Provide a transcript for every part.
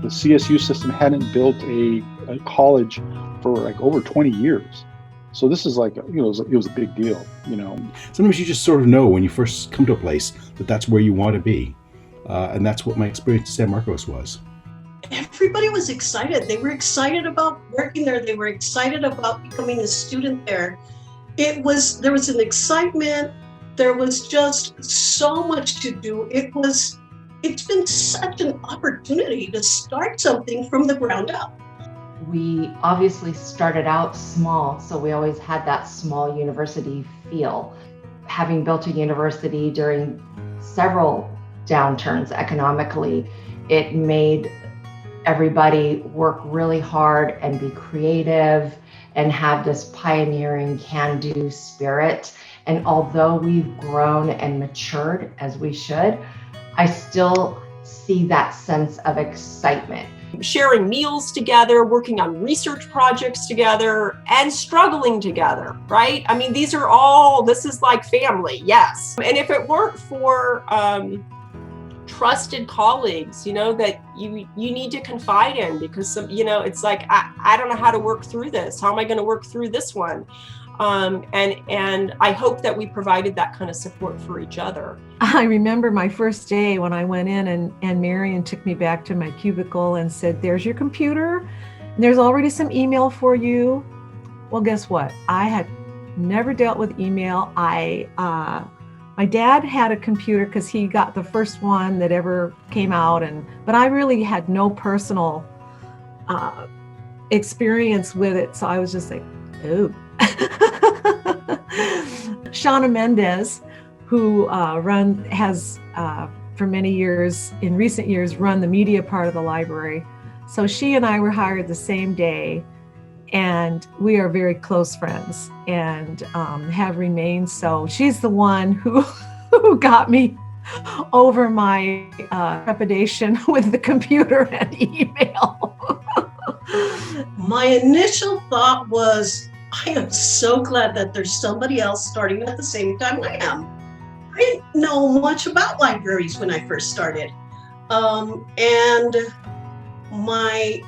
the CSU system hadn't built a college for like over 20 years. So this is like, it was a big deal, Sometimes you just sort of know when you first come to a place that that's where you want to be. And that's what my experience at San Marcos was. Everybody was excited. They were excited about working there. They were excited about becoming a student there. There was an excitement. There was just so much to do. It's been such an opportunity to start something from the ground up. We obviously started out small, so we always had that small university feel. Having built a university during several downturns economically, it made everybody work really hard and be creative and have this pioneering can-do spirit. And although we've grown and matured as we should, I still see that sense of excitement. Sharing meals together, working on research projects together, and struggling together, right? I mean, this is like family, yes. And if it weren't for trusted colleagues, that you need to confide in, because it's like, I don't know how to work through this. How am I going to work through this one? And I hope that we provided that kind of support for each other. I remember my first day when I went in and Marion took me back to my cubicle and said, "There's your computer. And there's already some email for you." Well, guess what? I had never dealt with email. My dad had a computer because he got the first one that ever came out, but I really had no personal experience with it. So I was just like, oh. Shauna Mendez, who has for many years, in recent years, run the media part of the library. So she and I were hired the same day, and we are very close friends and have remained so. She's the one who got me over my trepidation with the computer and email. My initial thought was, I am so glad that there's somebody else starting at the same time I am. I didn't know much about libraries when I first started. And my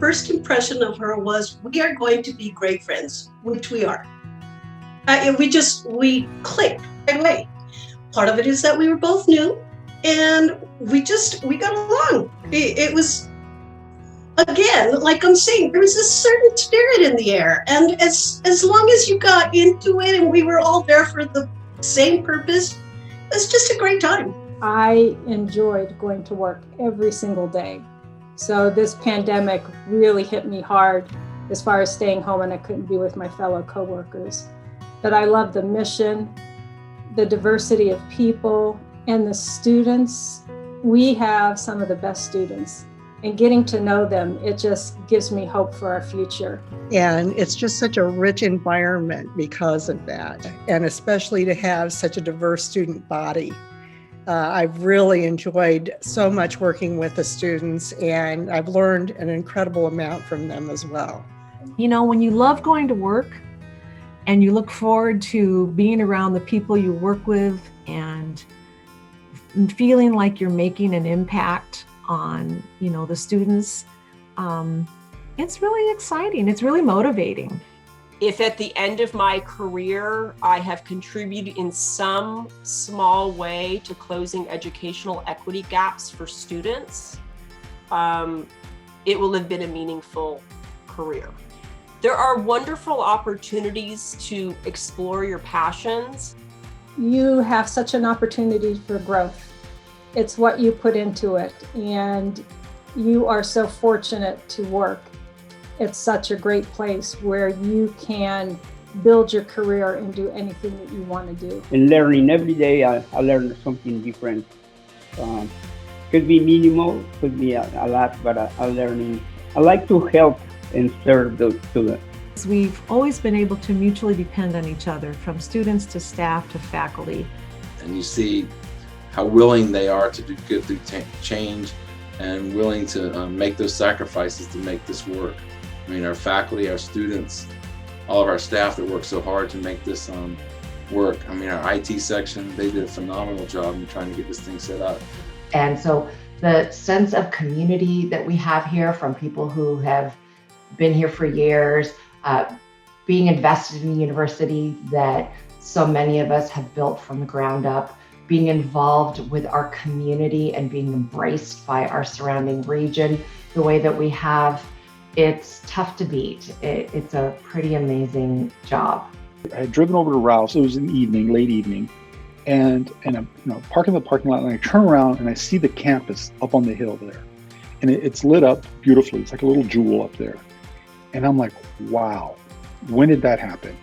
first impression of her was, we are going to be great friends, which we are. We clicked right away. Part of it is that we were both new, and we got along. It was, again, like I'm saying, there was a certain spirit in the air. And as long as you got into it and we were all there for the same purpose, it was just a great time. I enjoyed going to work every single day. So this pandemic really hit me hard as far as staying home, and I couldn't be with my fellow coworkers. But I love the mission, the diversity of people, and the students. We have some of the best students, and getting to know them, it just gives me hope for our future. And it's just such a rich environment because of that, and especially to have such a diverse student body. I've really enjoyed so much working with the students, and I've learned an incredible amount from them as well. When you love going to work and you look forward to being around the people you work with and feeling like you're making an impact on, the students, it's really exciting. It's really motivating. If at the end of my career, I have contributed in some small way to closing educational equity gaps for students, it will have been a meaningful career. There are wonderful opportunities to explore your passions. You have such an opportunity for growth. It's what you put into it, and you are so fortunate to work. It's such a great place where you can build your career and do anything that you want to do. And learning every day, I learn something different. Could be minimal, could be a lot, but I'm learning. I like to help and serve those students. We've always been able to mutually depend on each other, from students to staff to faculty. And you see how willing they are to do good through change and willing to make those sacrifices to make this work. I mean, our faculty, our students, all of our staff that work so hard to make this work. I mean, our IT section, they did a phenomenal job in trying to get this thing set up. And so The sense of community that we have here from people who have been here for years, being invested in the university that so many of us have built from the ground up, being involved with our community and being embraced by our surrounding region the way that we have, it's tough to beat. It's a pretty amazing job. I had driven over to Ralph's. It was in the evening, late evening, and I'm parking in the parking lot, and I turn around and I see the campus up on the hill there, and it's lit up beautifully. It's like a little jewel up there, and I'm like, wow, when did that happen?